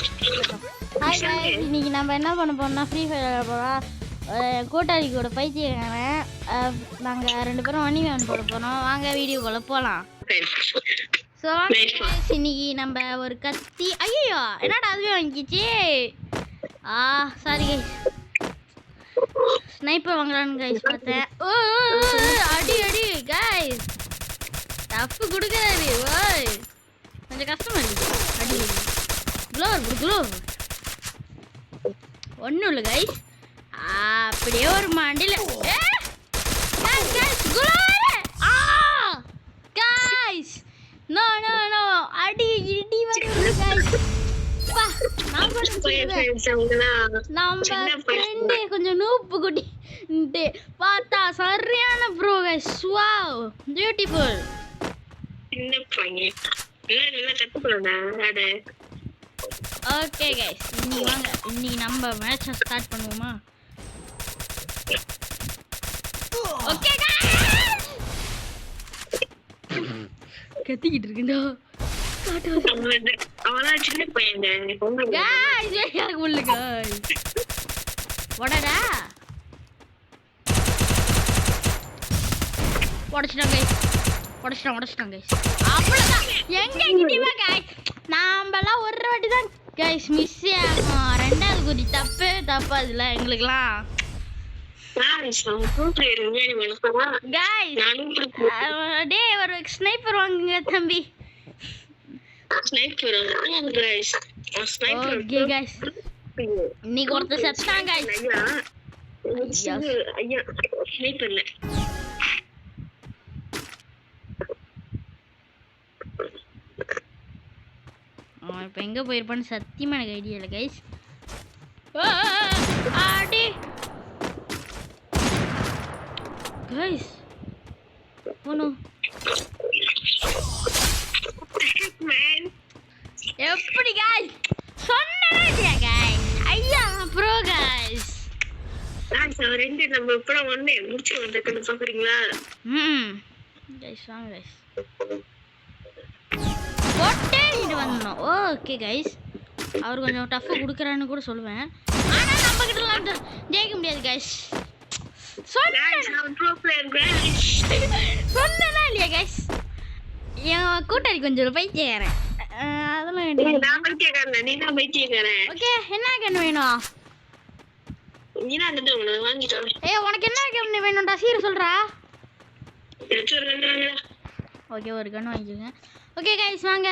Hi guys, இன்னைக்கு நம்ம என்ன பண்ண போறோம்னா ஃப்ரீ ஃபயர் போறோம். கூட்டாளி கூட பைத்தியக்காரன் நாங்க ரெண்டு பேரும் வண்டிமேன் போட போறோம். வாங்க வீடியோக்குள்ள போலாம். சோ இன்னைக்கு நம்ம ஒரு கத்தி ஐயோ என்னடா அதுவே வாங்கிச்சு. சாரி गाइस, ஸ்னைப்பர் வாங்கலாம்னு गाइस பார்த்தேன். அடி அடி गाइस, டஃப் குடுக்குறாரு. ஓய் கொஞ்சம் கஷ்டமா இருக்கு. அடி க்ளோர் ஒன்றும் இல்லை கைஸ். அப்படியே ஒரு மண்டியில் நோ நோ நோ அடி இடி வந்து நம்ம ஃப்ரெண்டு கொஞ்சம் நூப்பு குட்டி பார்த்தா சரியான bro guys. Wow beautiful. Okay guys, இன்னைக்கு வாங்க இன்னைக்கு நம்ம மேட்சை ஸ்டார்ட் பண்ணுவோமா? ஓகே கைஸ், கத்திக்கிட்டு இருக்குடா. அவனா சின்ன பையன் गाइस யாருக்கு உள்ள गाइस வடடா உடைச்சிட்டாங்க गाइस. அவ்வளவுதான். எங்க கிட்டிமா गाइस, நாமலாம் ஒரு வாட்டி தான் गाइस மிஸ் ஆகும். ரெண்டாவது குதி தப்பு அதுல எங்களுக்குலாம் गाइस. டேய் ஒரு ஸ்னைப்பர் வாங்குங்க தம்பி. Sniper guys. ஓகே गाइस, இன்னைக்கு ஒருத்தர் செத்தான் गाइस. ஐயா ஸ்னைப்பர்ல இப்போ எங்கே போயிருப்பான்னு சத்தியமாக எனக்கு ஐடியா இல்லை கைஸ். ஆடி கைஸ் போகணும். எப்படி கைஸ் சொன்னேன் இல்லையா கைஸ்? ஐயா ப்ரோ கைஸ். ரெண்டு நம்ம இப்போ ஒன்று முடிச்சு வந்துருக்குன்னு பார்க்குறீங்களா? கைஸ் வாங்க கைஸ் போட்டே இது வரணும். ஓகே கைஸ், அவர் கொஞ்சம் டஃப்பாக கொடுக்குறான்னு கூட சொல்லுவேன். ஆனால் நம்ம கிட்டலாம் ஜெயிக்க முடியாது கைஸ். சொன்னா இல்லையா கைஸ்? என் கூட்டாளி கொஞ்சம் பைத்தியக்காரன். அதெல்லாம் ஓகே. என்ன கண்ணு வேணும்? உனக்கு என்ன கண்ணு வேணும்டா சீர சொல்றா. ஓகே ஒரு கண்ணு வாங்கிக்கோங்க. ஓகே கைஸ் வாங்க.